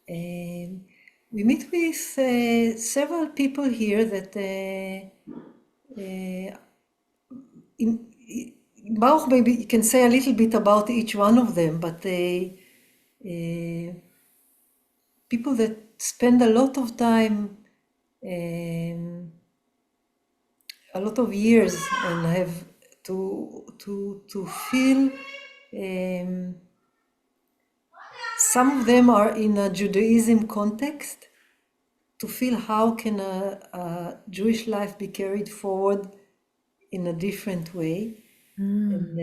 we meet with several people here that Baruch, maybe you can say a little bit about each one of them, but people that spend a lot of time, a lot of years, and have to feel. Some of them are in a Judaism context, to feel how can a Jewish life be carried forward in a different way. And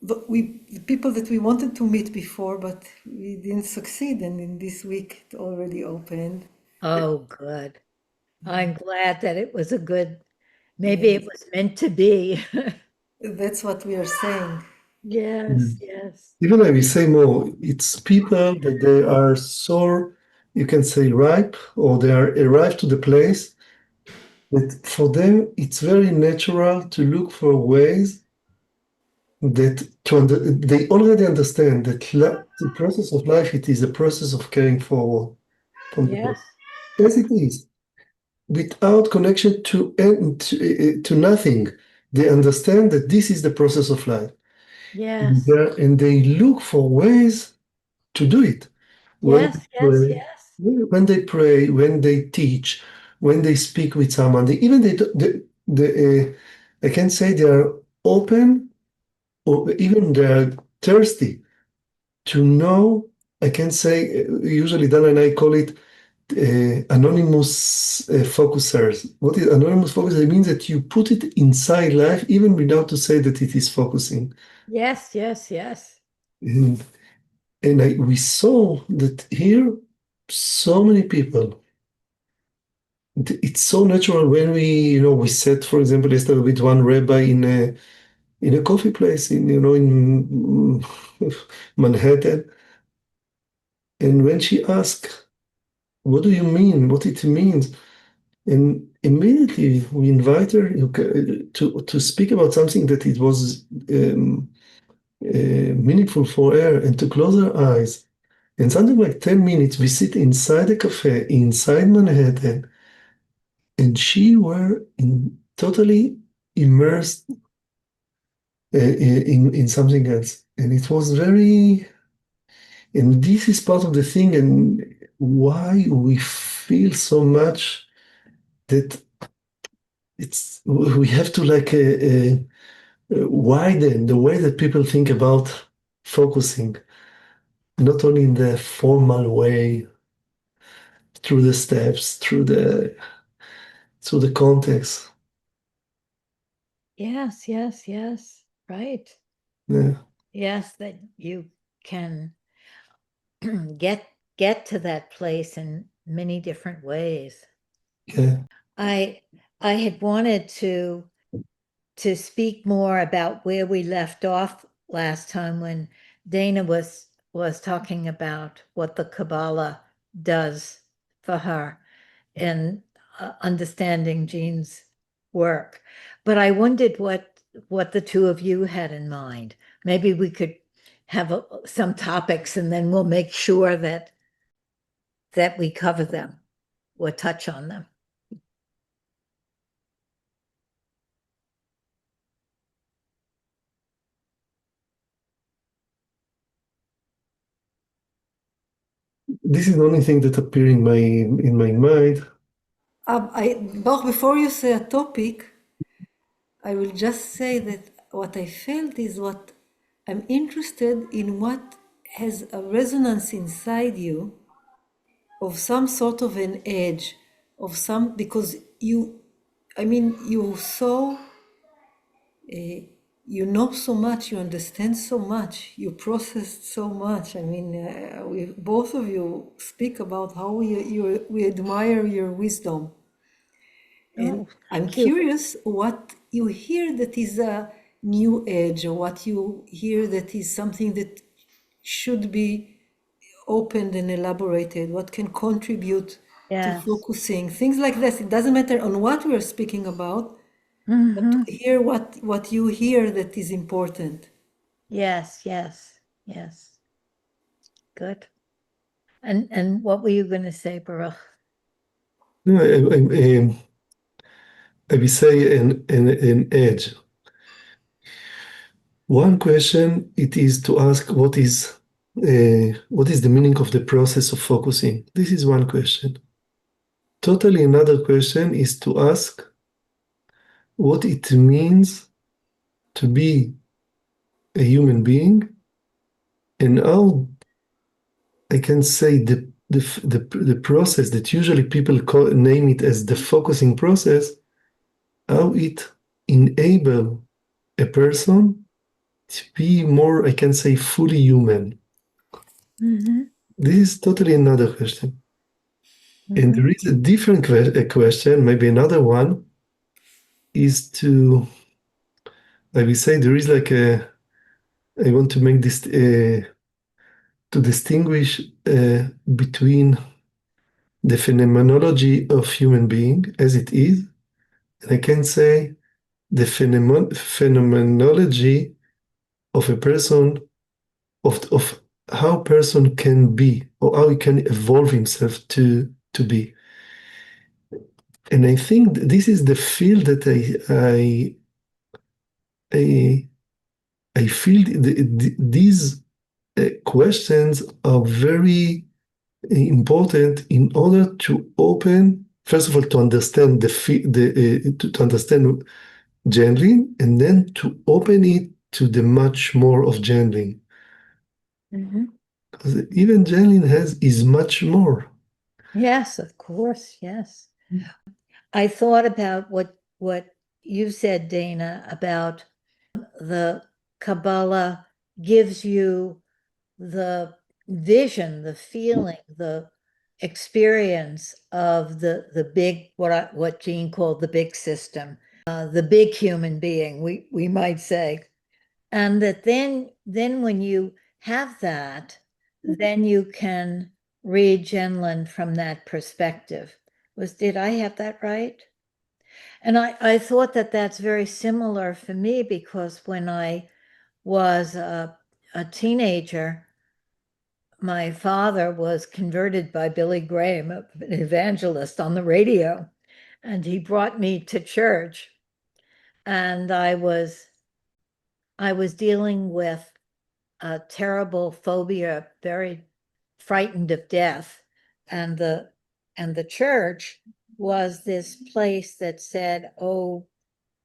the people that we wanted to meet before, but we didn't succeed, and in this week it already opened. Oh, good. I'm glad that it was a good, maybe it was meant to be. That's what we are saying. Yes, yes. Even I will say more, it's people that they are so, you can say, ripe, or they are arrived to the place that for them it's very natural to look for ways that they already understand that the process of life, it is a process of carrying forward from the past. Yes. As it is, without connection to nothing. They understand that this is the process of life. Yes. And they look for ways to do it. Yes, yes, yes. When they pray, when they teach, when they speak with someone, I can say they are open, or even they are thirsty to know. I can say, usually Dana and I call it anonymous focusers. What is anonymous focusers? It means that you put it inside life, even without to say that it is focusing. Yes, yes, yes. And we saw that here, so many people. It's so natural when we sat, for example, yesterday with one rabbi in a coffee place in Manhattan, and when she asked, "What do you mean? What it means?" And immediately we invite her to speak about something that it was meaningful for her, and to close her eyes. And something like 10 minutes, we sit inside a cafe inside Manhattan, and she were totally immersed in something else. And it was and this is part of the thing, and why we feel so much that we have to widen the way that people think about focusing, not only in the formal way, through the steps, through the context. Yes, yes, yes. Right. Yeah. Yes, that you can get to that place in many different ways. Yeah. I had wanted to speak more about where we left off last time when Dana was talking about what the Kabbalah does for her in understanding Jean's work. But I wondered what the two of you had in mind. Maybe we could have some topics, and then we'll make sure that we cover them or touch on them. This is the only thing that appeared in my mind. Baruch, before you say a topic, I will just say that what I felt is what I'm interested in, what has a resonance inside you of some sort of an edge, because you so, you know so much, you understand so much, you processed so much. Both of you speak about how we admire your wisdom. And I'm curious what you hear that is a new edge, or what you hear that is something that should be opened and elaborated, what can contribute to focusing, things like this. It doesn't matter on what we're speaking about, but to hear what you hear that is important. Yes, yes, yes. Good. And what were you going to say, Baruch? No, I will say an edge. One question it is to ask what is the meaning of the process of focusing? This is one question. Totally another question is to ask what it means to be a human being and how I can say the process that usually people name it as the focusing process, how it enable a person to be more, I can say, fully human. This is totally another question. And there is a different question, maybe another one, is to, I will say there is like I want to make this, to distinguish between the phenomenology of human being as it is, and I can say the phenomenology of a person, of how a person can be, or how he can evolve himself to be. And I think this is the field that I, I feel these questions are very important in order to open, first of all, to understand to understand Gendlin, and then to open it to the much more of Gendlin. Because even Gendlin is much more. Yes, of course, yes. I thought about what you said, Dana, about the Kabbalah gives you the vision, the feeling, the experience of the big, what Jean called the big system, the big human being, we might say. And that then when you have that, then you can read Gendlin from that perspective. Did I have that right? And I thought that that's very similar for me, because when I was a teenager, my father was converted by Billy Graham, an evangelist on the radio, and he brought me to church. And I was dealing with a terrible phobia, very frightened of death. And the church was this place that said, oh,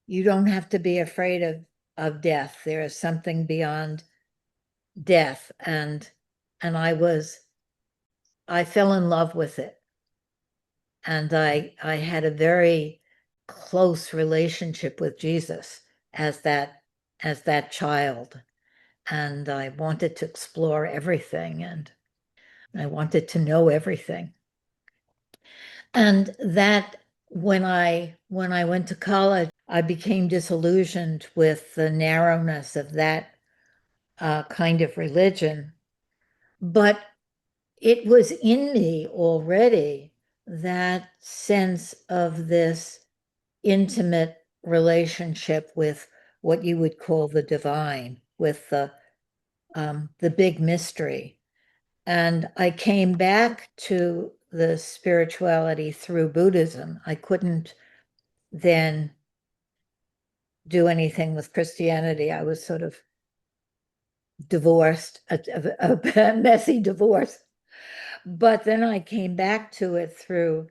you don't have to be afraid of death. There is something beyond death. And I fell in love with it. And I had a very close relationship with Jesus as that child. And I wanted to explore everything, and I wanted to know everything. And that when I went to college, I became disillusioned with the narrowness of that kind of religion. But it was in me already, that sense of this intimate relationship with what you would call the divine, with the big mystery. And I came back to the spirituality through Buddhism. I couldn't then do anything with Christianity. I was sort of divorced, a messy divorce. But then I came back to it through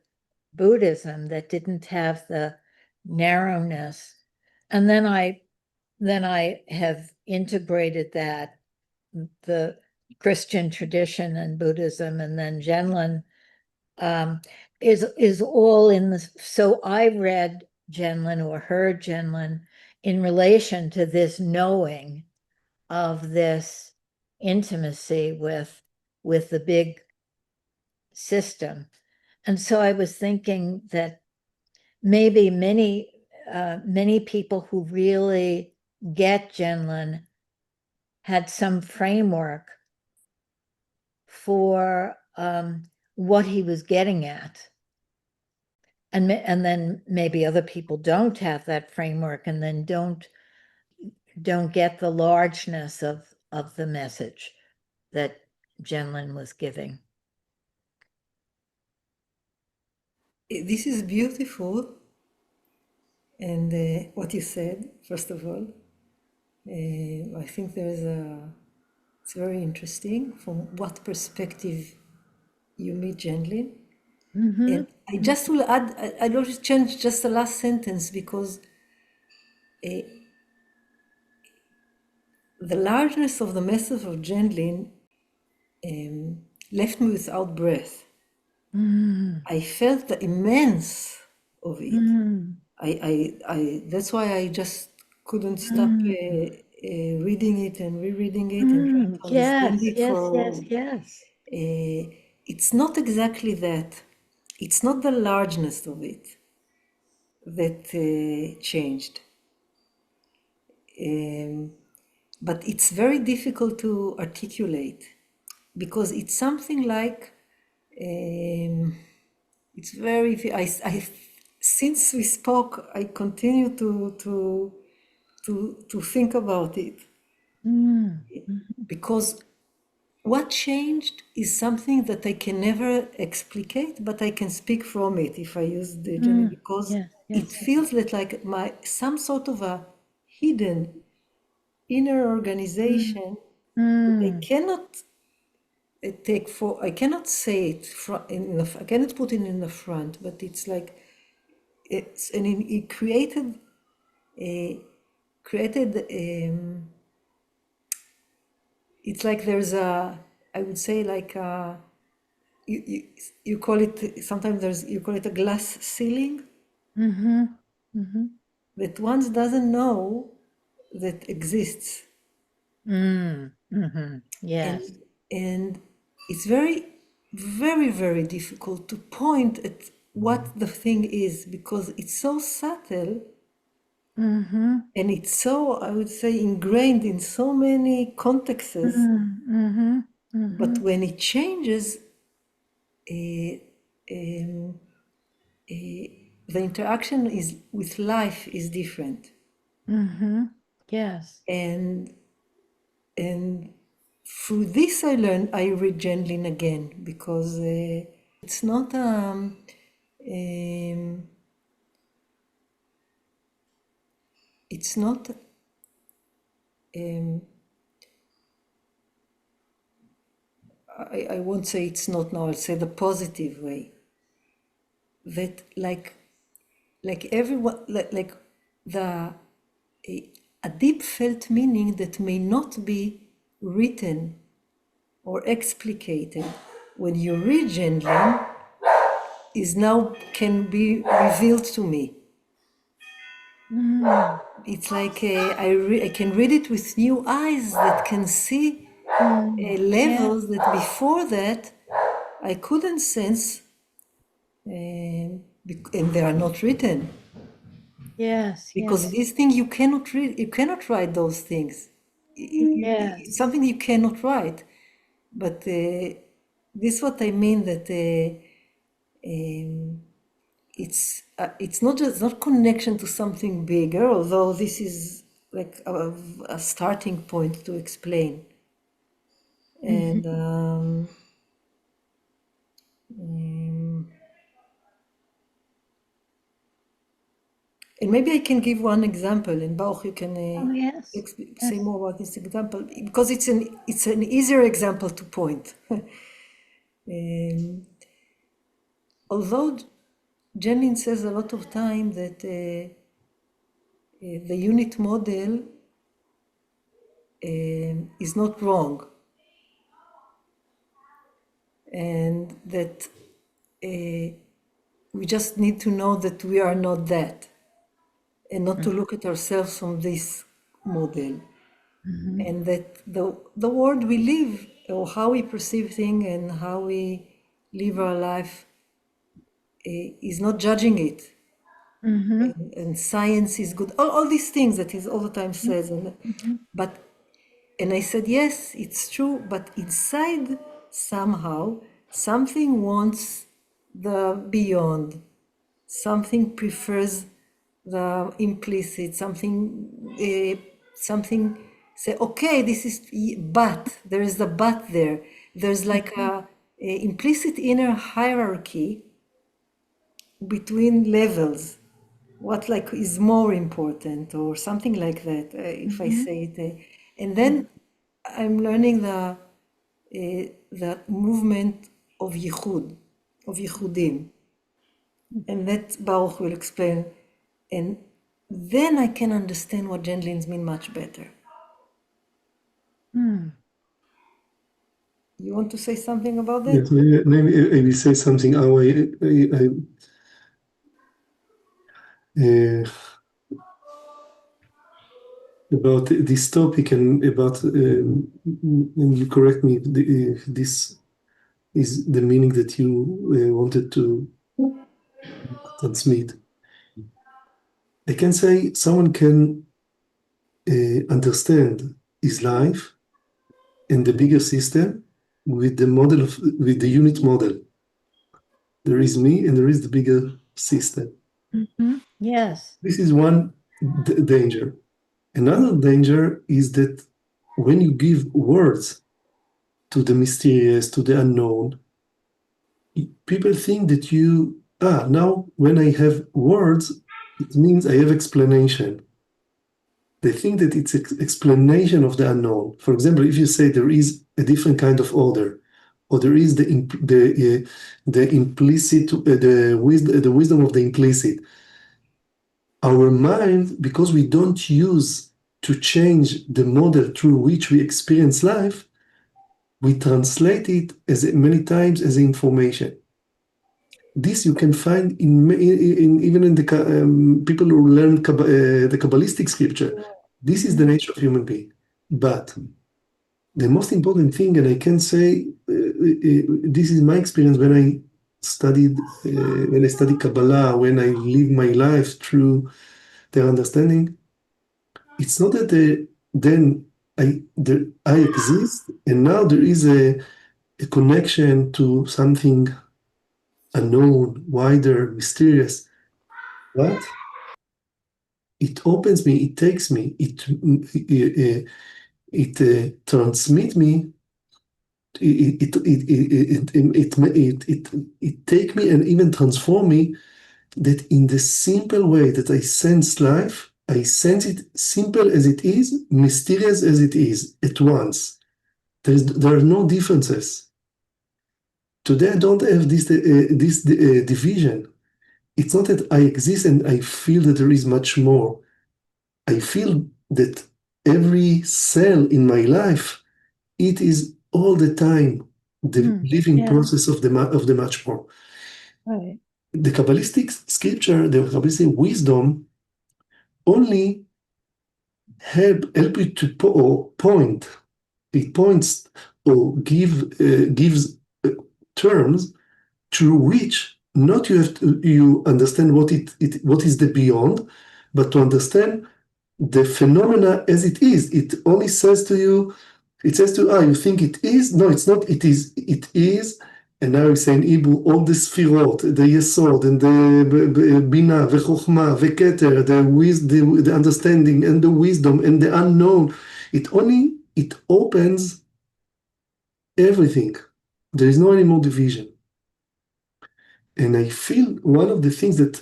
Buddhism that didn't have the narrowness. And then I have integrated that, the Christian tradition and Buddhism, and then Gendlin is all in the. So I read Gendlin or heard Gendlin in relation to this knowing of this intimacy with the big system. And so I was thinking that maybe many people who really get Gendlin had some framework for what he was getting at. And then maybe other people don't have that framework, and then don't get the largeness of of the message that Gendlin was giving. This is beautiful, and what you said, first of all, I think it's very interesting from what perspective you meet Gendlin. And I just will add, I'll just change just the last sentence, because the largeness of the message of Gendlin left me without breath. I felt the immense of it. That's why I just couldn't stop reading it and rereading it and trying to understand it. Yes. It's not exactly that. It's not the largeness of it that changed. But it's very difficult to articulate, because it's something like, it's very, since we spoke, I continue to think about it. Because what changed is something that I can never explicate, but I can speak from it if I use the journey, because it feels that like some sort of a hidden inner organization that I cannot I cannot say it I cannot put it in the front, but it's like it created it's like there's I would say like you call it, sometimes you call it a glass ceiling that one doesn't know that exists. Yes. And it's very, very, very difficult to point at what the thing is, because it's so subtle and it's so, I would say, ingrained in so many contexts. But when it changes, the interaction with life is different. Yes. And through this I read Gendlin again, because it's not it's not I won't say it's not now, I'll say the positive way, that like everyone, like a deep felt meaning that may not be written or explicated when you read Gendlin is now can be revealed to me. It's like I can read it with new eyes that can see levels that before that I couldn't sense, and they are not written. Yes. Because these things you cannot read, you cannot write those things. It's something you cannot write. But this is what I mean, that it's not connection to something bigger, although this is like a starting point to explain. And and maybe I can give one example, and Baruch, you can say more about this example, because it's an easier example to point. Although Gendlin says a lot of time that the unit model is not wrong, and that we just need to know that we are not that, and not to look at ourselves from this model, and that the world we live, or how we perceive things and how we live our life, is not judging it. And science is good, all these things that he all the time says, and I said, yes, it's true, but inside somehow something wants the beyond, something prefers the implicit, something say, okay, this is, but there is a but there. There's like a implicit inner hierarchy between levels. What like is more important or something like that, if I say it. And then I'm learning the movement of yichud, of yichudim. And that Baruch will explain. And then I can understand what Gendlins mean much better. You want to say something about that? Yes, maybe I will say something how uh, about this topic and about, and you correct me, this is the meaning that you wanted to transmit. I can say someone can understand his life and the bigger system with the unit model. There is me and there is the bigger system. Yes. This is one danger. Another danger is that when you give words to the mysterious, to the unknown, people think that now when I have words, it means I have explanation. They think that it's explanation of the unknown. For example, if you say there is a different kind of order, or there is the implicit, the wisdom of the implicit, our mind, because we don't use to change the model through which we experience life, we translate it as many times as information. This you can find even in the people who learn the Kabbalistic scripture. This is the nature of human being. But the most important thing, and I can say this is my experience when I studied Kabbalah, when I live my life through their understanding, it's not that then I exist and now there is a connection to something unknown, wider, mysterious. But it opens me, it takes me, it transmits me, it take me and even transform me, that in the simple way that I sense life, I sense it simple as it is, mysterious as it is, at once. There are no differences. Today I don't have this division. It's not that I exist and I feel that there is much more. I feel that every cell in my life, it is all the time the living process of the much more. Right. The Kabbalistic scripture, the Kabbalistic wisdom, only help you to point. It points or gives terms through which not you understand what is the beyond, but to understand the phenomena as it is. It only says to you, you think it is? No, it's not. It is. And now we say in Hebrew, all the sfirot, the yesod, and the bina, the chokhmah, the keter, the understanding, and the wisdom, and the unknown. It opens everything. There is no any more division. And I feel one of the things that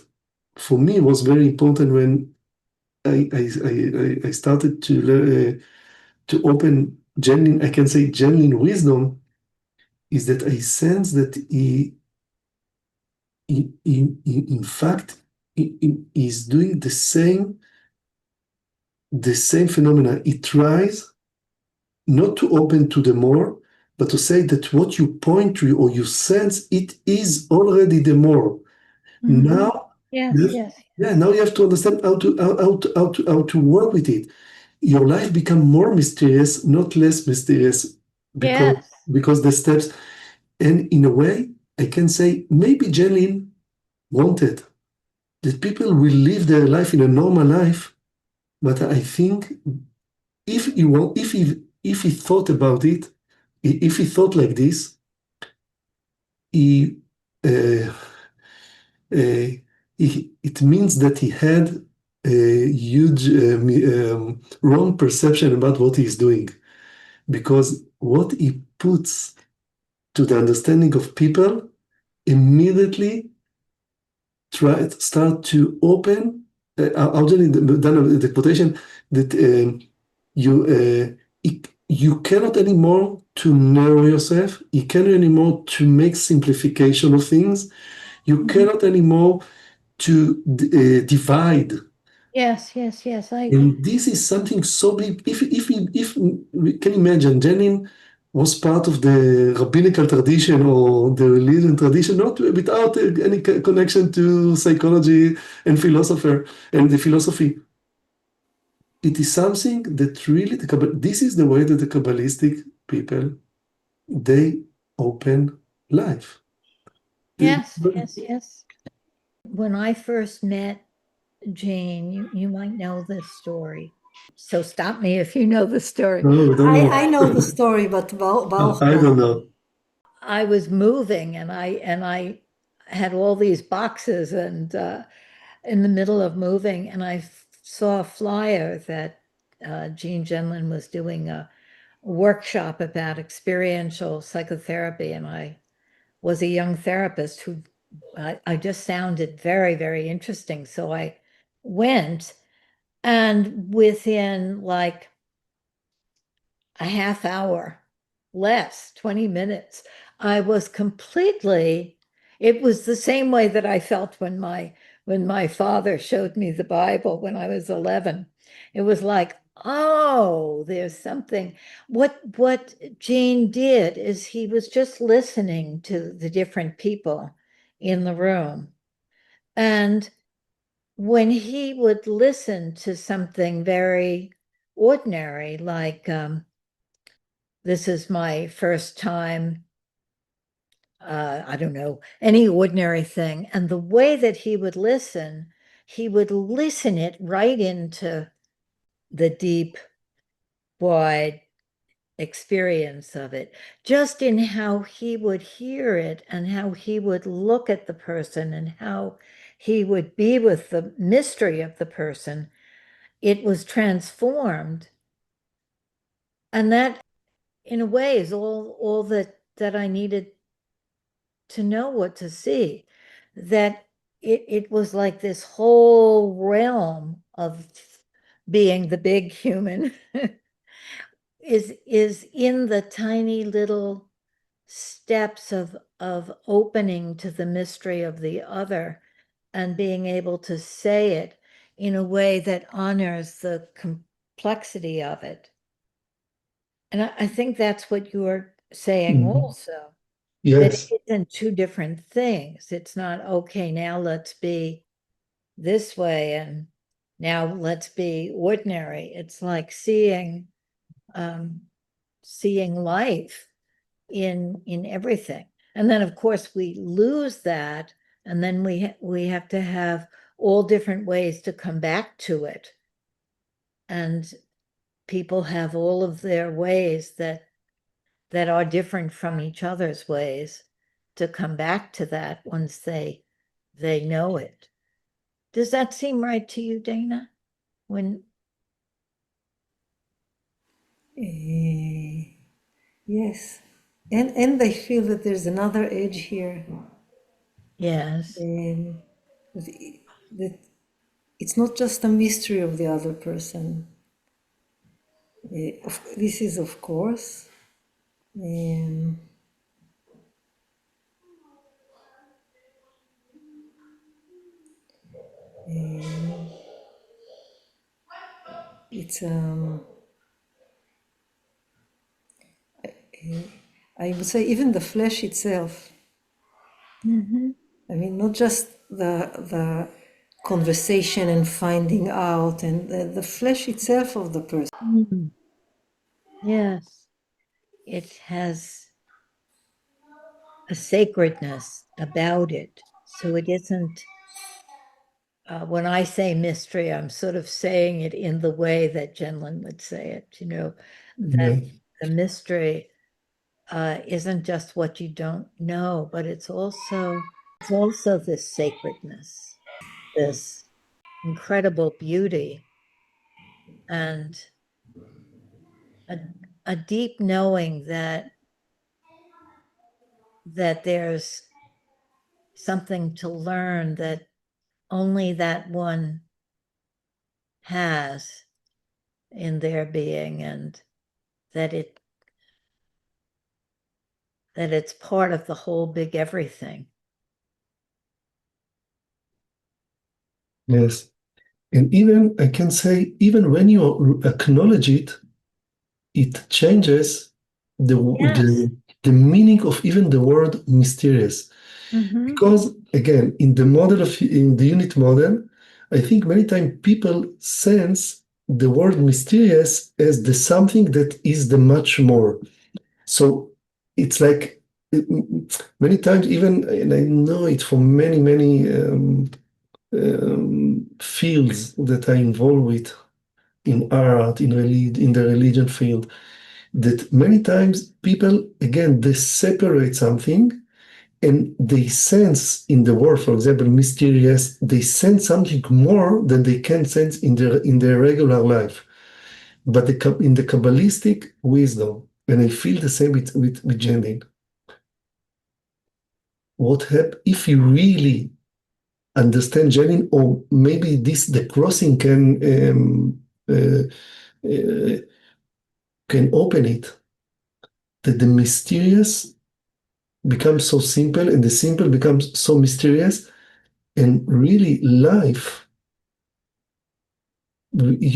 for me was very important when I started to open Gendlin, I can say Gendlin wisdom, is that I sense that in fact, he is doing the same phenomena. He tries not to open to the more, but to say that what you point to or you sense, it is already the more. Now, now you have to understand how to work with it. Your life become more mysterious, not less mysterious, because the steps. And in a way, I can say maybe Gendlin wanted that people will live their life in a normal life, but I think if he thought about it, if he thought like this, it means that he had a huge wrong perception about what he's doing, because what he puts to the understanding of people immediately start to open. I'll just done the quotation that you cannot anymore to narrow yourself. You cannot anymore to make simplification of things. You cannot anymore to divide. Yes. And this is something so big. If we can imagine, Gendlin was part of the rabbinical tradition or the religion tradition, not without any connection to psychology and philosopher and the philosophy. It is something that really this is the way that the Kabbalistic people they open life. Yes. When I first met Jane, you might know this story. So stop me if you know the story. No, I don't know. I know the story, but Baruch I don't doesn't. know. I was moving and I had all these boxes and in the middle of moving and I saw a flyer that Jean Gendlin was doing a workshop about experiential psychotherapy, and I was a young therapist who I just sounded very, very interesting. So I went, and within like a half hour, less, 20 minutes, I was completely, it was the same way that I felt when my father showed me the Bible when I was 11. It was like, oh, there's something. What Gene did is he was just listening to the different people in the room. And when he would listen to something very ordinary, like this is my first time, I don't know, any ordinary thing. And the way that he would listen it right into the deep, wide experience of it, just in how he would hear it and how he would look at the person and how he would be with the mystery of the person. It was transformed. And that, in a way, is all that I needed to know what to see. That it was like this whole realm of being the big human is in the tiny little steps of opening to the mystery of the other and being able to say it in a way that honors the complexity of it. And I think that's what you're saying also, that Yes. it isn't two different things. It's not, okay, now let's be this way and now let's be ordinary. It's like seeing life in everything. And then of course we lose that, and then we have to have all different ways to come back to it. And people have all of their ways that are different from each other's ways to come back to that once they know it. Does that seem right to you, Dana? When Yes. And I feel that there's another edge here. yes. That that it's not just a mystery of the other person. This is, of course, it's I would say even the flesh itself. I mean, not just the conversation and finding out, and the flesh itself of the person. Yes, it has a sacredness about it. So it isn't, when I say mystery, I'm sort of saying it in the way that Gendlin would say it, that the mystery isn't just what you don't know, but it's also this sacredness, this incredible beauty and a deep knowing that there's something to learn that only that one has in their being, and that it's part of the whole big everything. Yes. And even, I can say, even when you acknowledge it, it changes Yes. the meaning of even the word mysterious. Mm-hmm. Because again, in the unit model, I think many times people sense the word mysterious as the something that is the much more. So it's like many times, even, and I know it from many fields that I involve with in art, in the religion field, that many times people, again, they separate something and they sense in the word, for example, mysterious, they sense something more than they can sense in their regular life. But in the Kabbalistic wisdom, and I feel the same with Gendlin, what happens if you really understand Gendlin, or maybe the crossing uh, can open it, that the mysterious becomes so simple and the simple becomes so mysterious, and really life, it's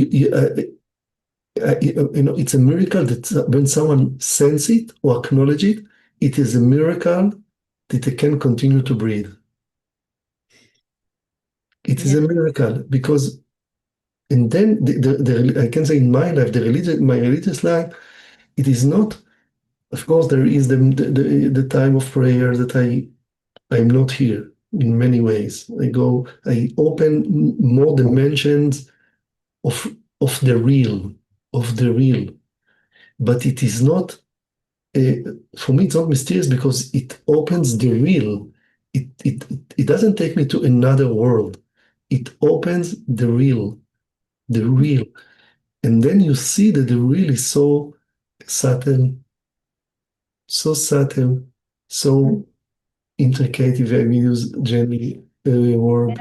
a miracle that when someone senses it or acknowledge it, it is a miracle that they can continue to breathe. It is a miracle because, and then I can say in my life, my religious life, it is not. Of course, there is the time of prayer that I'm not here in many ways. I open more dimensions of the real, but it is not. For me, it's not mysterious because it opens the real. It doesn't take me to another world. It opens the real, and then you see that the real is subtle, so subtle, so intricate, if I may use Jenny word,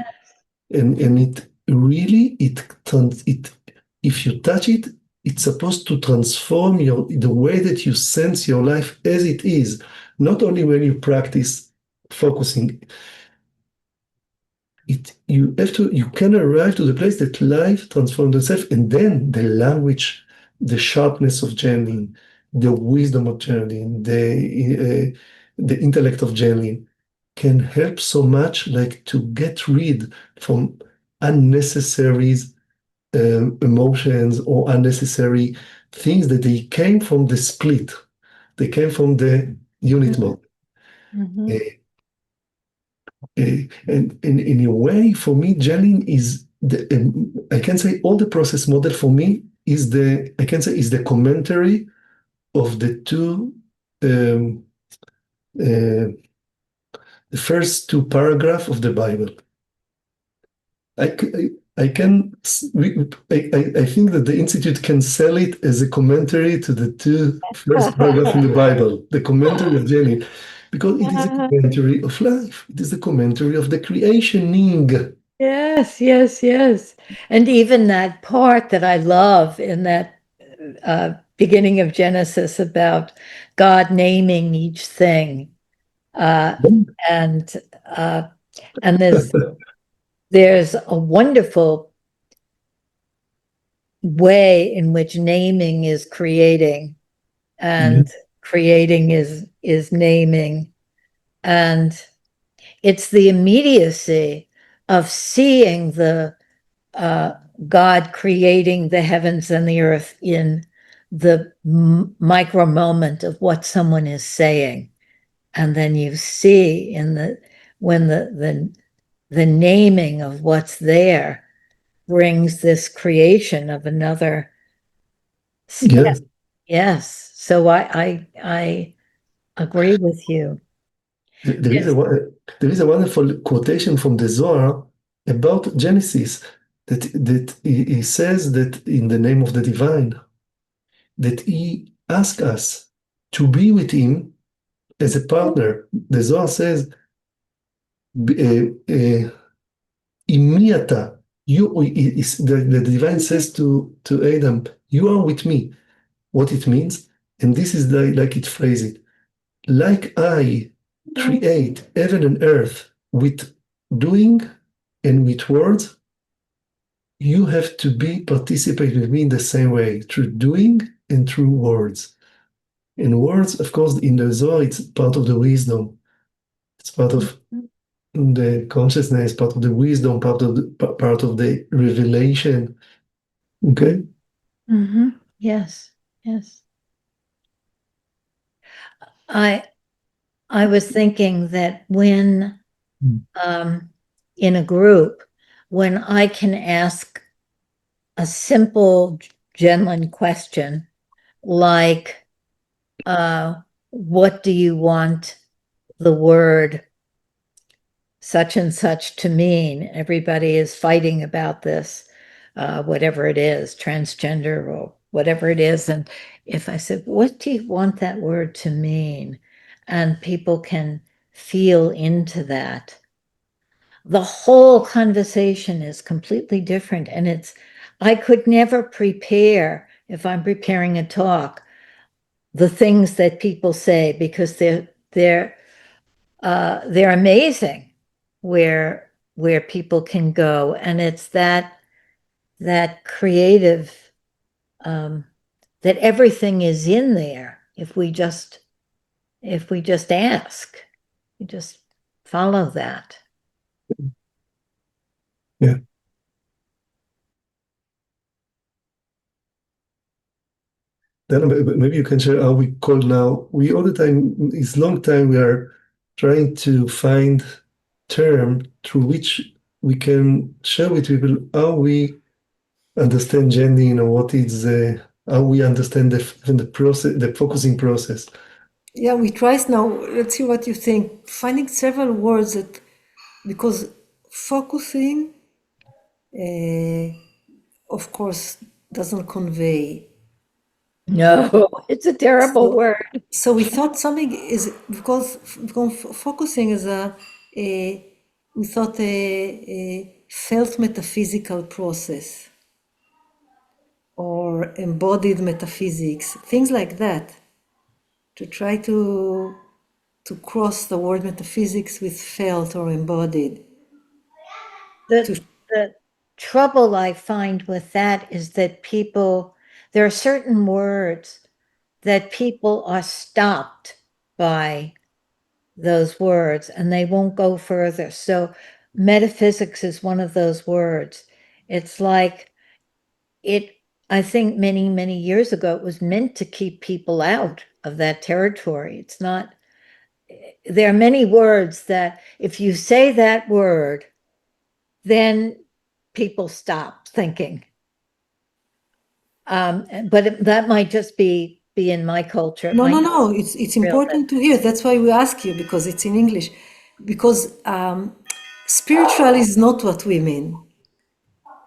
and it really if you touch it, it's supposed to transform the way that you sense your life as it is, not only when you practice focusing. You can arrive to the place that life transforms itself, and then the language, the sharpness of Gendlin, the wisdom of Gendlin, the intellect of Gendlin can help so much, like to get rid from unnecessary emotions or unnecessary things that they came from the split. They came from the unit mode. Mm-hmm. And in a way, for me, Gendlin is I can say all the process model for me is the commentary of the two the first two paragraphs of the Bible. I think that the Institute can sell it as a commentary to the two first paragraphs in the Bible, the commentary of Gendlin, because it is a commentary of life. It is a commentary of the creationing. Yes, yes, yes. And even that part that I love in that beginning of Genesis about God naming each thing. And there's a wonderful way in which naming is creating, and creating is naming. And it's the immediacy of seeing the God creating the heavens and the earth in the micro moment of what someone is saying. And then you see when the naming of what's there brings this creation of another step. Yes. Yes. So I agree with you. There is a wonderful quotation from the Zohar about Genesis. that he says that in the name of the divine, that he asks us to be with him as a partner. The Zohar says, Imiata, the divine says to Adam, you are with me. What it means, and this is like it phrase it, like I create heaven and earth with doing and with words, you have to participate with me in the same way, through doing and through words. And words, of course, in the Zohar, it's part of the wisdom. It's part of the consciousness, part of the wisdom, part of the revelation. Okay? Yes, yes. I was thinking that when in a group, when I can ask a simple Gendlin question like, what do you want the word such and such to mean? Everybody is fighting about this, whatever it is, transgender or whatever it is. And if I said, what do you want that word to mean? And people can feel into that, the whole conversation is completely different. And I could never prepare, if I'm preparing a talk, the things that people say, because they're amazing where people can go. And it's that creative, that everything is in there if we just ask, we just follow that. Yeah. Then maybe you can share how we call now. We all the time, it's long time we are trying to find term through which we can share with people how we understand Gendlin, or what is how we understand the process, the focusing process. Yeah, we try now. Let's see what you think. Finding several words that, because focusing, of course, doesn't convey. No, it's a terrible word. So we thought something is because focusing is we thought a felt metaphysical process or embodied metaphysics, things like that, to try to cross the word metaphysics with felt or embodied. The trouble I find with that is that there are certain words that people are stopped by those words and they won't go further. So metaphysics is one of those words. It's like I think many, many years ago, it was meant to keep people out of that territory. It's not, there are many words that if you say that word, then people stop thinking. But that might just be in my culture. No. It's important to hear. That's why we ask you, because it's in English. Because spiritual is not what we mean,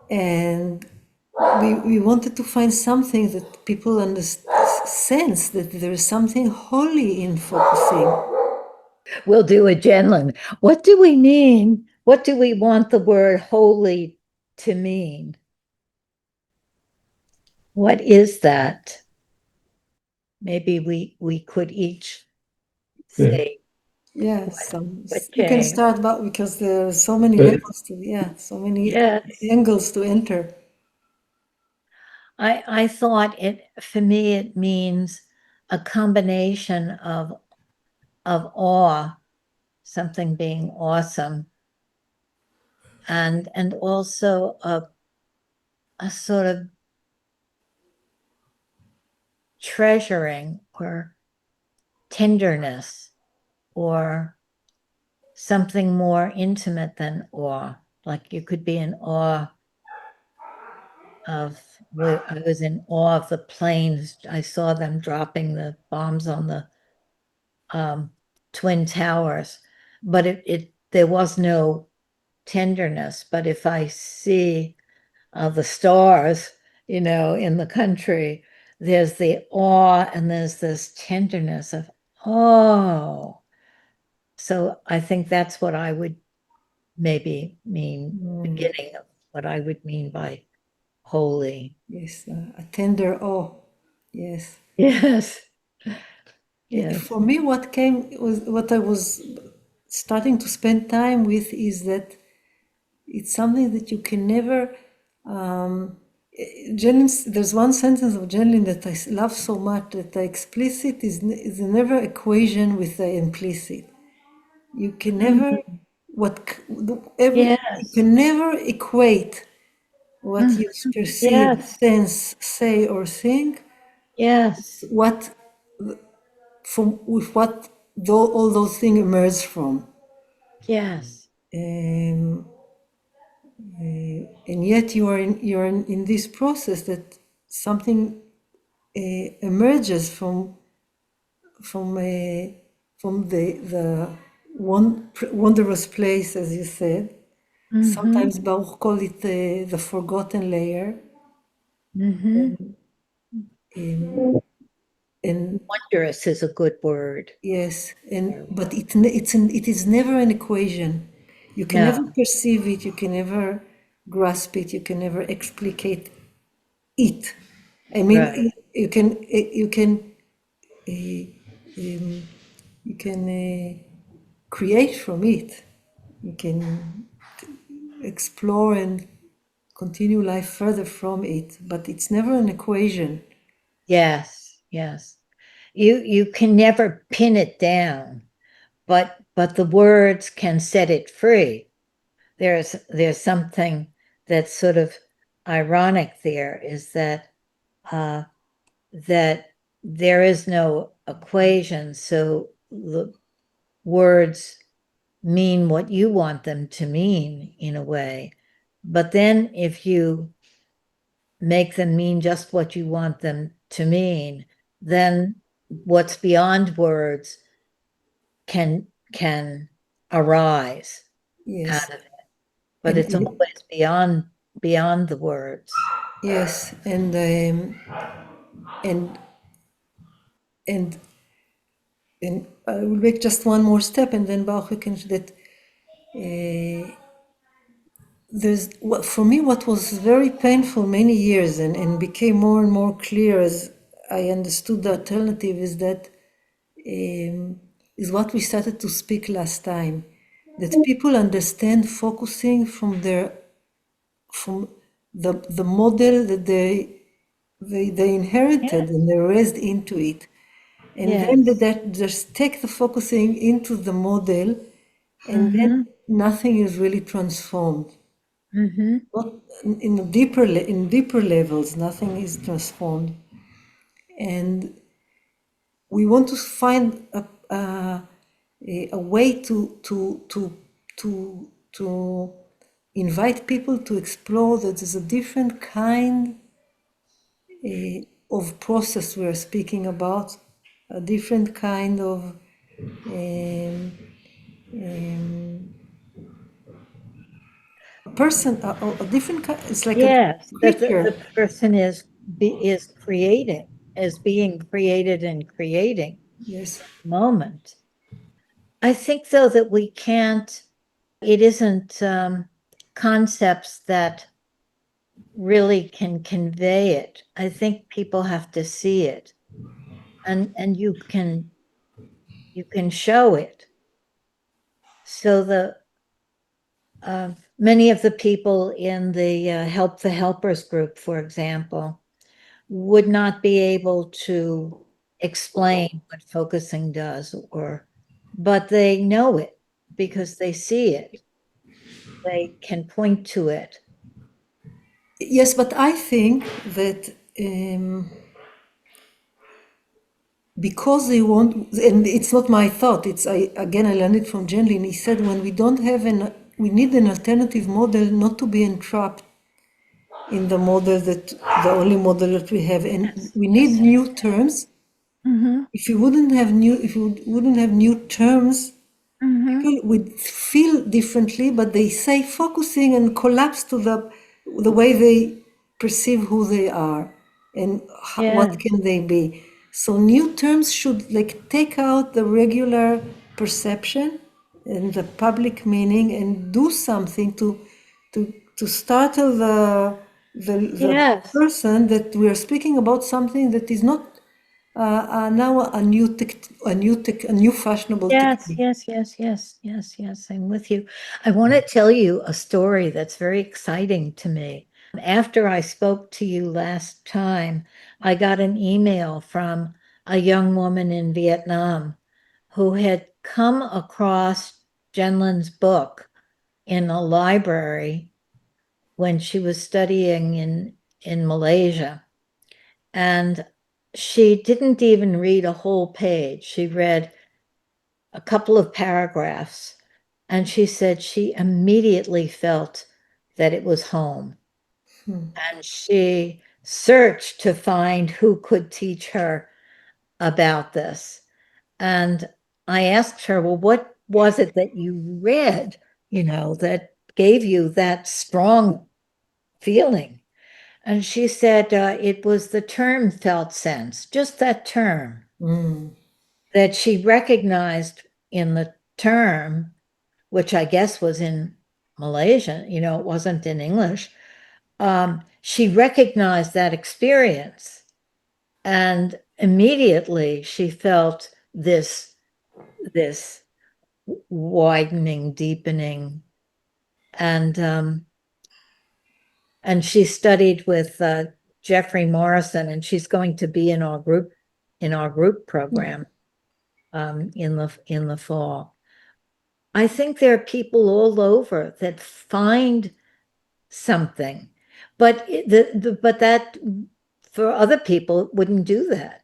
and we wanted to find something that people sense that there is something holy in focusing. We'll do a Gendlin. What do we mean? What do we want the word holy to mean? What is that? Maybe we could each say. Yes, what you can Jane. start, but because there are so many levels so many angles to enter. I thought for me, it means a combination of awe, something being awesome, and also a sort of treasuring or tenderness, or something more intimate than awe. Like you could be in awe I was in awe of the planes. I saw them dropping the bombs on the Twin Towers, but there was no tenderness. But if I see the stars, in the country, there's the awe and there's this tenderness of, oh. So I think that's what I would maybe mean, beginning of what I would mean by holy. Yes, a tender awe. Yes. Yes. Yes. For me, what came was what I was starting to spend time with is that it's something that you can never. There's one sentence of Gendlin that I love so much, that the explicit is never equation with the implicit. You can never you Yes. can never equate what you perceive, Yes. sense, say, or think Yes. with what all those things emerge from. Yes. And yet you're in this process that something emerges from the wondrous place, as you said. Sometimes Baruch called it the forgotten layer. And Wondrous is a good word. yes, but it is never an equation. You can No. never perceive it. You can never grasp it. You can never explicate it. I mean, Right. you can create from it. You can explore and continue life further from it, but it's never an equation. Yes. Yes. You can never pin it down, but the words can set it free. There's something that's sort of ironic there, is that that there is no equation, so the words mean what you want them to mean in a way. But then if you make them mean just what you want them to mean, then what's beyond words can arise Yes, out of it. But it's always beyond the words. yes, and I will make just one more step, and then Baruch can that. There's for me what was very painful many years and became more and more clear as I understood the alternative is that is what we started to speak last time, that people understand focusing from the model that they inherited and they raised into it, and then that just take the focusing into the model, and then nothing is really transformed. Not in deeper levels, nothing is transformed, and we want to find a way to invite people to explore that there's a different kind of process we are speaking about, a different kind of person, a different kind. It's like Yes, a that creature. the person is creating, is being created and creating Yes. moment. I think though that we can't, it isn't concepts that really can convey it. I think people have to see it, and you can show it. So many of the people in the Help the Helpers group, for example, would not be able to explain what focusing does, but they know it because they see it. They can point to it. Yes, but I think that because they want, and it's not my thought, I learned it from Gendlin. He said when we don't have we need an alternative model, not to be entrapped in the model the only model that we have, and we need new terms. If you wouldn't have new terms, people would feel differently, but they say focusing and collapse to the the way they perceive who they are and what Yeah. can they be. So new terms should like take out the regular perception and the public meaning and do something to startle the Yes. person that we are speaking about something that is not now a new fashionable Yes, technique. yes, yes, yes, yes, yes. I'm with you. I want to tell you a story that's very exciting to me. After I spoke to you last time, I got an email from a young woman in Vietnam who had come across Gendlin's book in a library when she was studying in Malaysia. And she didn't even read a whole page. She read a couple of paragraphs, and she said she immediately felt that it was home. And she searched to find who could teach her about this. And I asked her, well, what was it that you read, that gave you that strong feeling? And she said it was the term felt sense, just that term, that she recognized in the term, which I guess was in Malaysian, it wasn't in English. She recognized that experience, and immediately she felt this widening, deepening, and she studied with Jeffrey Morrison, and she's going to be in our group program in the fall. I think there are people all over that find something, but that for other people wouldn't do that.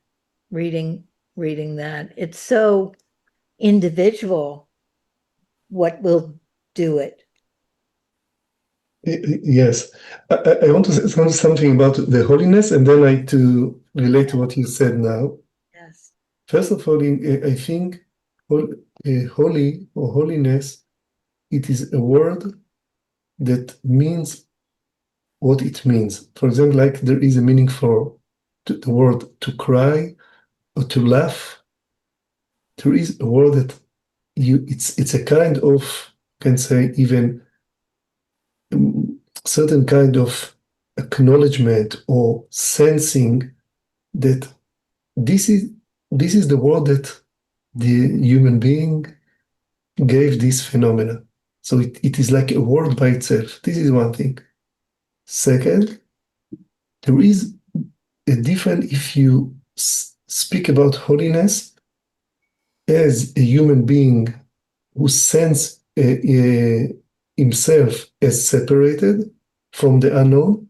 Reading that, it's so individual what will do it. Yes, I want to say something about the holiness, and then to relate to what you said now. Yes. First of all, I think holy or holiness, it is a word that means what it means. For example, like there is a meaning for the word to cry or to laugh. There is a word that it's a kind of, can say, even certain kind of acknowledgement or sensing that this is the word that the human being gave this phenomena. So it is like a word by itself. This is one thing. Second, there is a difference if you speak about holiness as a human being who sense himself as separated from the unknown,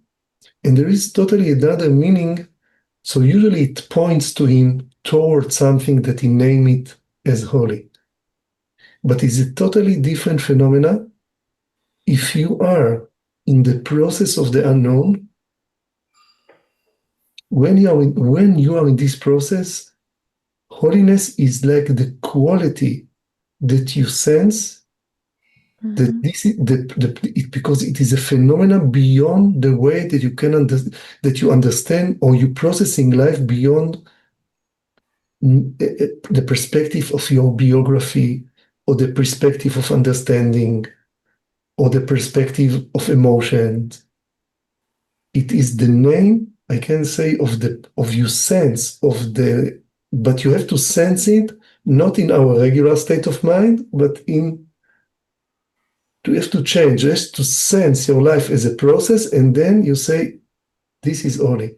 and there is totally another meaning. So usually it points to him toward something that he name it as holy. But it's a totally different phenomena if you are in the process of the unknown. When you are in this process, holiness is like the quality that you sense that this is because it is a phenomenon beyond the way that you can that you understand, or you processing life beyond the perspective of your biography, or the perspective of understanding, or the perspective of emotions. It is the name, I can say, of your sense of the, but you have to sense it not in our regular state of mind, but you have to change, just to sense your life as a process, and then you say, this is holy.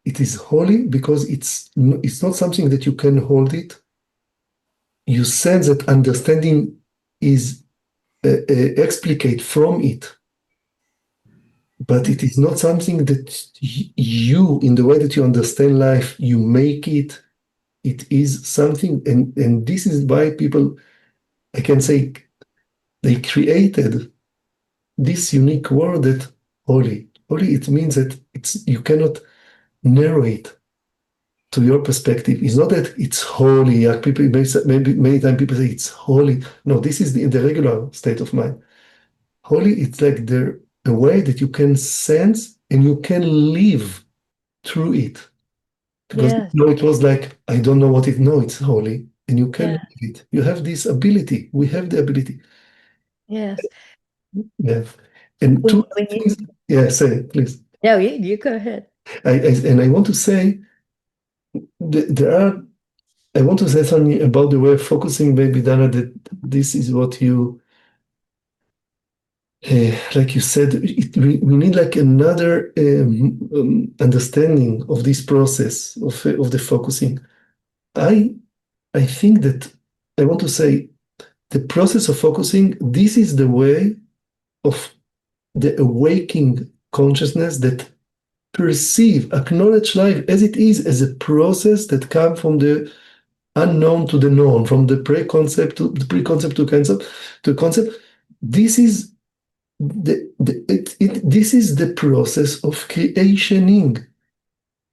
It is holy because it's not something that you can hold it. You sense that understanding is explicate from it, but it is not something that you, in the way that you understand life, you make it. It is something, and this is why people, I can say, they created this unique word that holy. Holy, it means that you cannot narrow it to your perspective. It's not that it's holy. Like people, maybe many times people say it's holy. No, this is the regular state of mind. Holy, it's like a way that you can sense and you can live through it. Because Yes, it was like, I don't know what it, no, it's holy, and you can yeah, live it. You have this ability. We have the ability. yes. Yeah. And two When things, yeah, say it, please. no, you go ahead. And I want to say there are, I want to say something about the way of focusing, maybe Dana, that this is what you, like you said, we need like another understanding of this process of the focusing. I I think that I want to say the process of focusing, this is the way of the awakening consciousness that perceive, acknowledge life as it is, as a process that comes from the unknown to the known, from the pre-concept to concept. This is this is the process of creationing.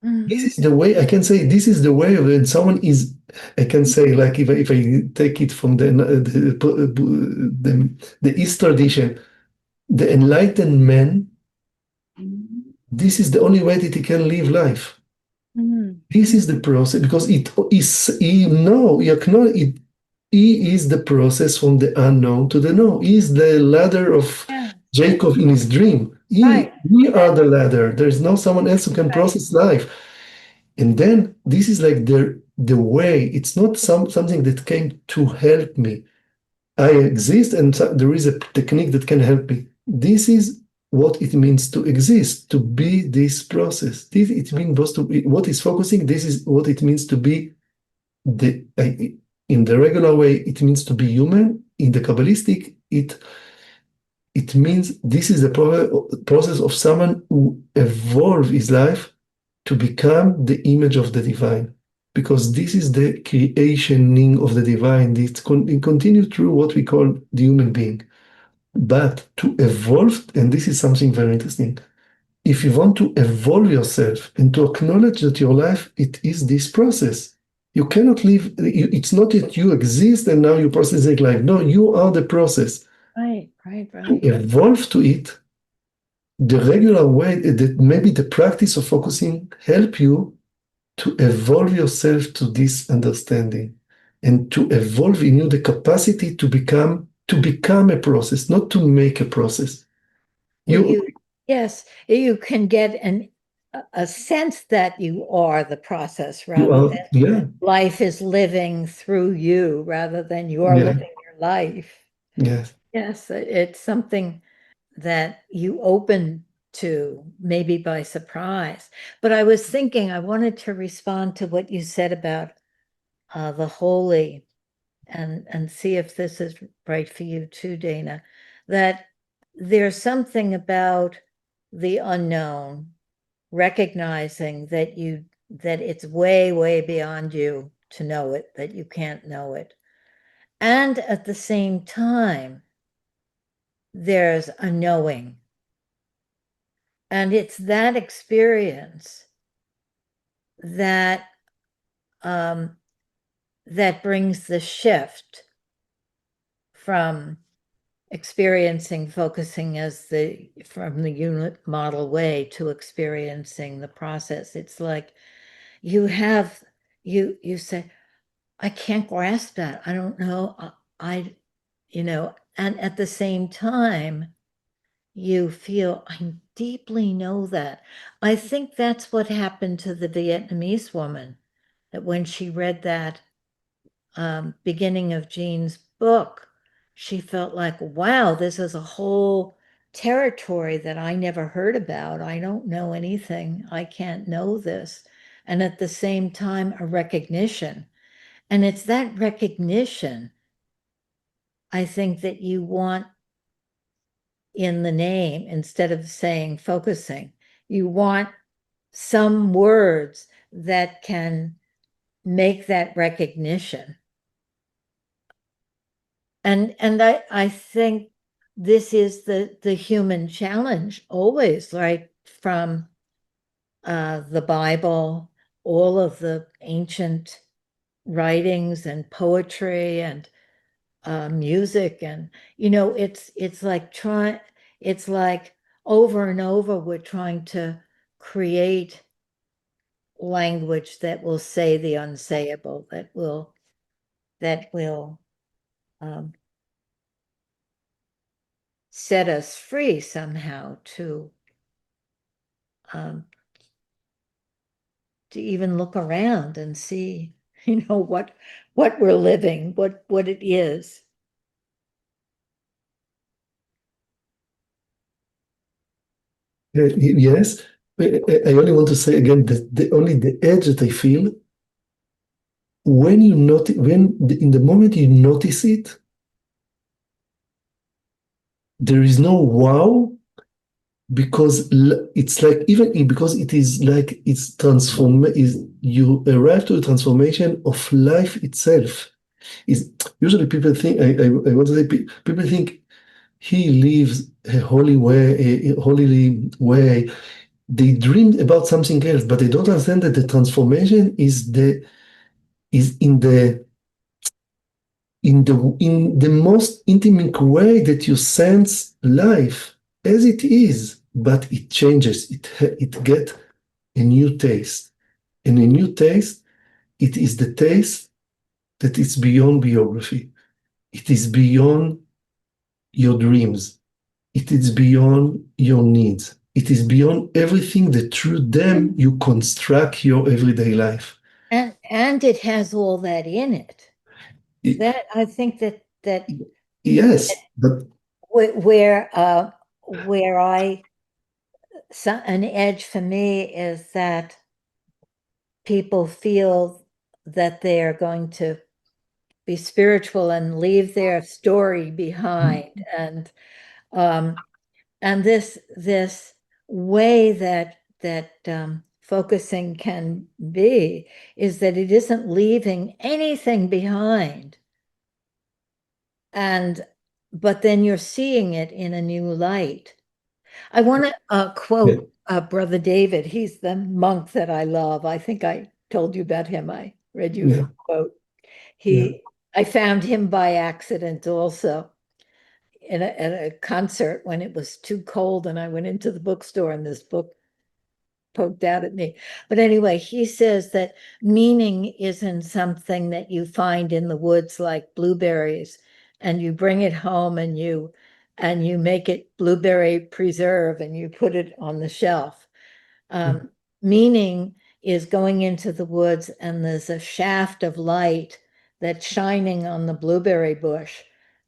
This is the way I can say. This is the way of when someone is. I can say like if I take it from the East tradition, the enlightened man. This is the only way that he can live life. Mm. This is the process because it is he acknowledge it. He is the process from the unknown to the known. He is the ladder of Yeah, Jacob in his dream. right, We are the ladder. There is no someone else who can right, process life. And then this is like the way. It's not something that came to help me. I exist, and there is a technique that can help me. This is what it means to exist, to be this process. This it means both to be, what is focusing. This is what it means to be in the regular way. It means to be human. In the Kabbalistic, it means this is the process of someone who evolve his life to become the image of the divine, because this is the creationing of the divine. It continues through what we call the human being. But to evolve, and this is something very interesting, if you want to evolve yourself and to acknowledge that your life, it is this process. You cannot live, it's not that you exist and now you're processing life. No, you are the process. right, To evolve to it, the regular way that maybe the practice of focusing help you to evolve yourself to this understanding and to evolve in you the capacity to become a process, not to make a process. You yes, you can get a sense that you are the process you rather are, than yeah, life is living through you rather than you're yeah, living your life. yes. Yes, it's something that you open to maybe by surprise. But I was thinking, I wanted to respond to what you said about the holy and see if this is right for you too, Dana, that there's something about the unknown, recognizing that it's way, way beyond you to know it, that you can't know it. And at the same time, there's a knowing. And it's that experience that that brings the shift from experiencing focusing as from the unit model way to experiencing the process. It's like you say, I can't grasp that. I don't know. And at the same time, you feel, I deeply know that. I think that's what happened to the Vietnamese woman, that when she read that beginning of Jean's book, she felt like, wow, this is a whole territory that I never heard about. I don't know anything. I can't know this. And at the same time, a recognition. And it's that recognition, I think, that you want in the name instead of saying focusing. You want some words that can make that recognition. And I think this is the human challenge always, right? From the Bible, all of the ancient writings and poetry and music, and it's like it's like over and over, we're trying to create language that will say the unsayable, that will set us free somehow to even look around and see, what we're living, what it is. Yes, I only want to say again that the edge that I feel when you notice, in the moment you notice it, there is no wow, because it's like, even because it is like it's you arrive to a transformation of life itself. Is usually people think, I want to say, people think he lives a holy way, a holy way. They dream about something else, but they don't understand that the transformation is in the most intimate way that you sense life as it is, but it changes. It get a new taste, and a new taste. It is the taste that is beyond biography. It is beyond your dreams. It is beyond your needs. It is beyond everything that through them you construct your everyday life. And it has all that in it. It- That I think that yes, but where an edge for me is that people feel that they are going to be spiritual and leave their story behind, and this way that focusing can be is that it isn't leaving anything behind, but then you're seeing it in a new light. I want to quote Brother David. He's the monk that I love. I think I told you about him. I read you yeah, a quote. yeah. I found him by accident also at a concert when it was too cold, and I went into the bookstore and this book poked out at me. But anyway, he says that meaning isn't something that you find in the woods like blueberries and you bring it home and you make it blueberry preserve and you put it on the shelf. Meaning is going into the woods and there's a shaft of light that's shining on the blueberry bush,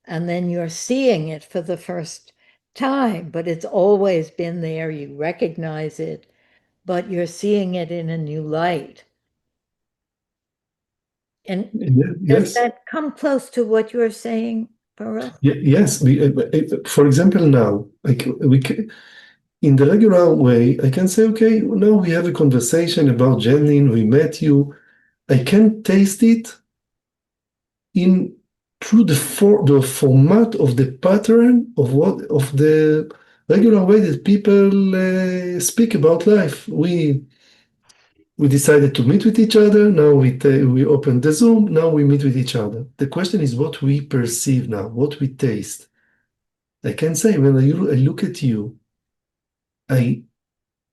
and then you're seeing it for the first time, but it's always been there. You recognize it, but you're seeing it in a new light. And does Yes. that come close to what you're saying, Baruch? Yes. For example, now, like in the regular way, I can say, okay, now we have a conversation about Gendlin. We met you. I can taste it in through the format of the pattern of the regular way that people speak about life. We decided to meet with each other. Now we open the Zoom. Now we meet with each other. The question is what we perceive now, what we taste. I can say when I look at you, I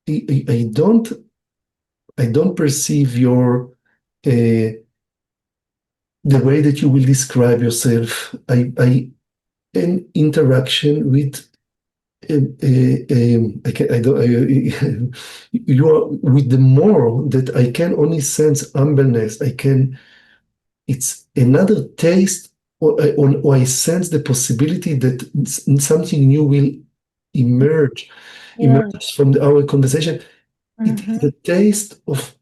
I don't perceive your the way that you will describe yourself. I an interaction with I can, I don't, you are with the more that I can only sense humbleness. It's another taste, or I sense the possibility that something new will emerge, Yeah. from our conversation. It is Mhm. the taste of,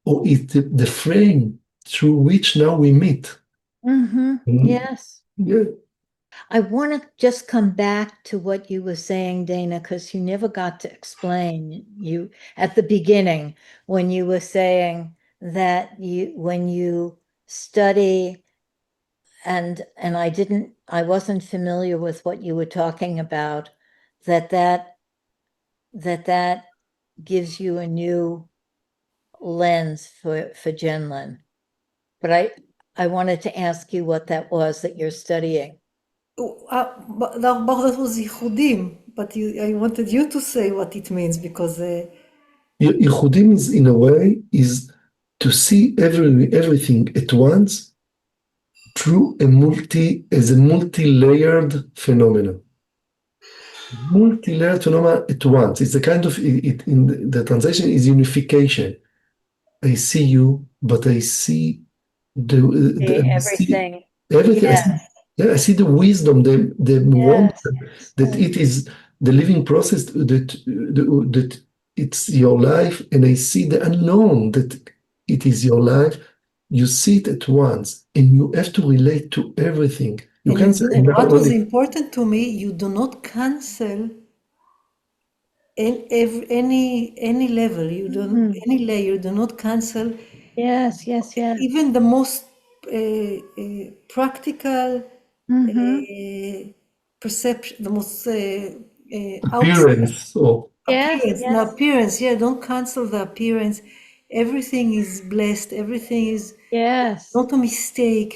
or it's the frame through which now we meet. Yes. Yeah. I want to just come back to what you were saying, Dana, because you never got to explain you at the beginning when you were saying that when you study and I wasn't familiar with what you were talking about, that gives you a new lens for Gendlin. But I wanted to ask you what that was that you're studying. That was ייחודים. but I wanted you to say what it means because Yichudim is, in a way, is to see everything at once through as a multi-layered phenomenon. Multi-layered phenomena at once. It's a kind of, in the translation is unification. I see you, but I see Everything. everything. Yes. I see the wisdom, the wonder Yes. that it is the living process, that it's your life, and I see the unknown that it is your life. You see it at once, and you have to relate to everything. You can't say and what was only important to me, you do not cancel any level. You don't any layer. Do not cancel Yes. even the most practical perception, the most outside appearance or appearance. The Yes. appearance, yeah, don't cancel the appearance. Everything is blessed. Everything is Yes. not a mistake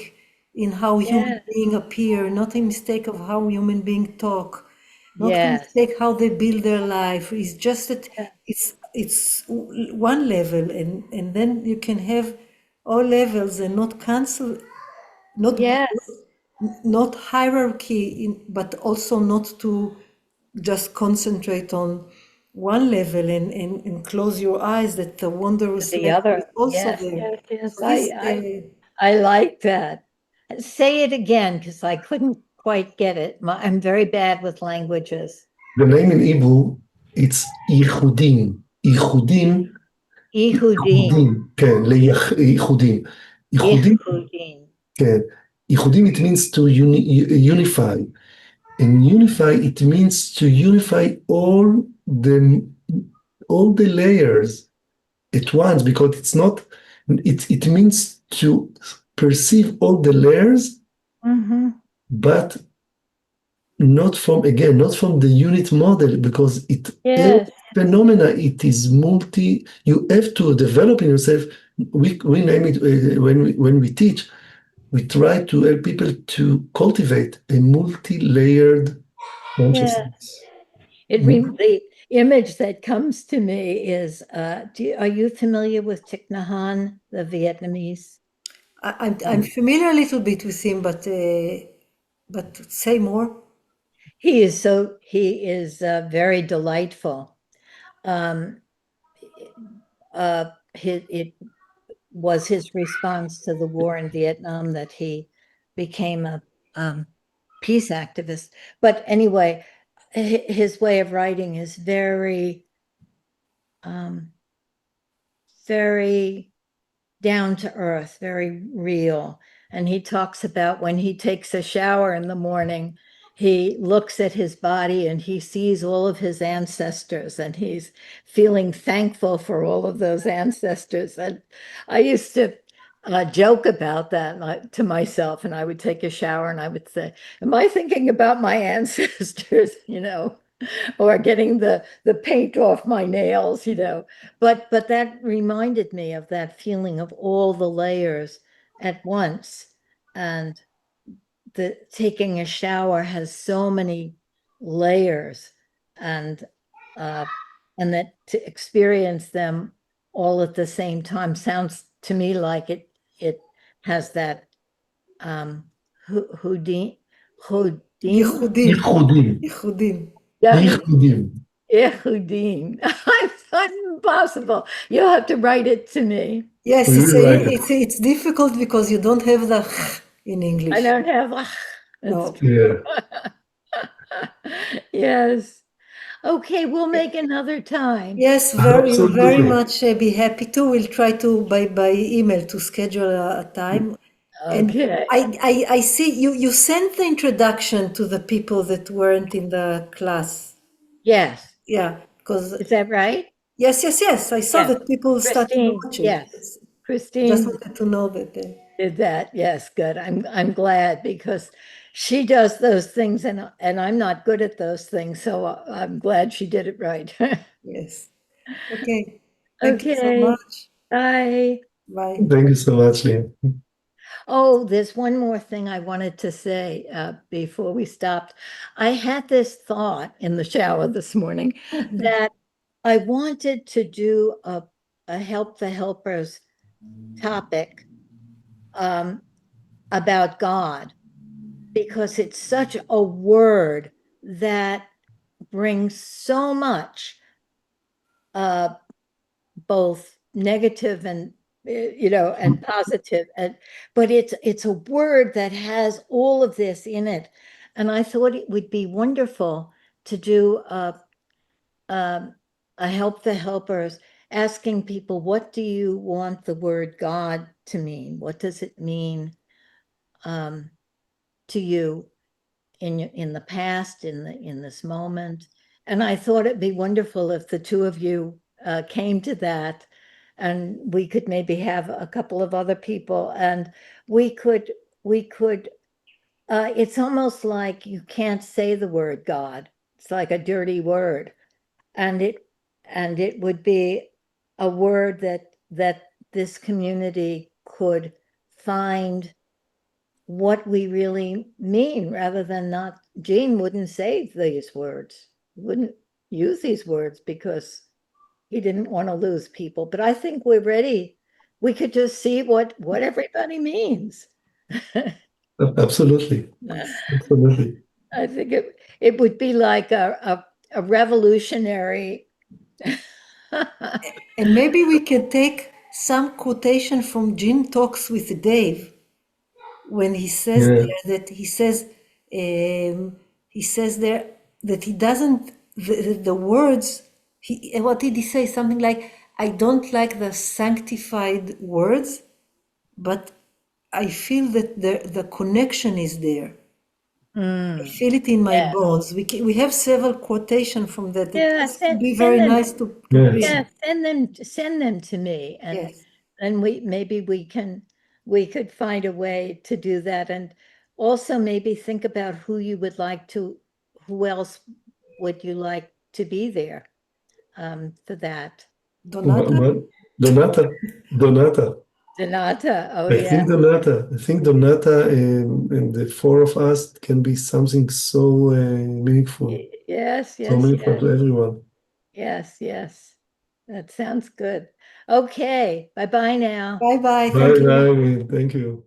in how human Yes. beings appear, not a mistake of how human beings talk, not a Yes. mistake how they build their life. It's just that it's one level, and then you can have all levels and not cancel, not Yes. not hierarchy, but also not to just concentrate on one level and close your eyes that the wondrous The level is other. also Yes. there. Yes. So this, I like that. Say it again because I couldn't quite get it. I'm very bad with languages. the name in Hebrew, it's ייחודים. ייחודים, Ihudim. ייחודים, כן, ייחודים. ייחודים, Ihudim. כן. ייחודים, it means to unify. And unify, it means to unify all the layers at once, because it's not, it means to perceive all the layers, but not from the unit model, because Yes. phenomena, it is multi, you have to develop in yourself. We name it, when we teach, we try to help people to cultivate a multi-layered consciousness. The image that comes to me is, are you familiar with Thich Nhat Hanh, the Vietnamese? I'm familiar a little bit with him, but say more. He is very delightful. It was his response to the war in Vietnam that he became a peace activist. But anyway, his way of writing is very, very down to earth, very real. And he talks about when he takes a shower in the morning, he looks at his body and he sees all of his ancestors and he's feeling thankful for all of those ancestors. And I used to joke about that to myself, and I would take a shower and I would say, am I thinking about my ancestors, or getting the paint off my nails, but that reminded me of that feeling of all the layers at once. And the taking a shower has so many layers, and that to experience them all at the same time sounds to me like it has that Houdini. Yehudim, ייחודים, Yehudim. ייחודים. Yehudim. It's impossible. You'll have to write it to me. Yes, We will write it. it's difficult because you don't have the in English. I don't have. No. Yeah. Yes. Okay, we'll make another time. Yes, very Absolutely. much be happy to. We'll try to by email to schedule a time. And Okay. I see you sent the introduction to the people that weren't in the class. Yes. Yeah, because Is that right? yes. I saw Yeah. that people started Christine. watching. Yes. Just Christine wanted to know that. did that. Yes, good. I'm glad because she does those things and I'm not good at those things. So I'm glad she did it right. Yes. Okay. Thank you so Okay. much. Bye. Bye. Thank you so much, Lynn. Oh, there's one more thing I wanted to say before we stopped. I had this thought in the shower this morning that I wanted to do a Help the Helpers topic about God, because it's such a word that brings so much both negative and and positive, but it's a word that has all of this in it, and I thought it would be wonderful to do a Help the Helpers, asking people, what do you want the word God to mean? What does it mean to you in the past, in this moment? And I thought it'd be wonderful if the two of you came to that, and we could maybe have a couple of other people, and we could it's almost like you can't say the word God. It's like a dirty word, and it would be a word that this community could find what we really mean, rather than not. Gene wouldn't say these words, wouldn't use these words, because he didn't want to lose people. But I think we're ready. We could just see what everybody means. Absolutely. Absolutely. I think it would be like a revolutionary. And maybe we can take some quotation from Jim Talks with Dave, when he says Yeah. there that he says there that he doesn't, the words, what did he say? Something like, I don't like the sanctified words, but I feel that the connection is there. I feel it in my Yeah. bones. We have several quotation from that. Yeah, It would be send very them. nice to Yes. read. Yeah, send them to me, and Yes. maybe we could find a way to do that, and also maybe think about who else would you like to be there for that. Donata? Donata. Donata. Donata, oh I yeah, think Donata. I think Donata and the four of us can be something so meaningful. yes, So yes, meaningful yes, to everyone. yes, yes. That sounds good. Okay, bye-bye now. Bye bye. Bye, Thank you. bye. Thank you.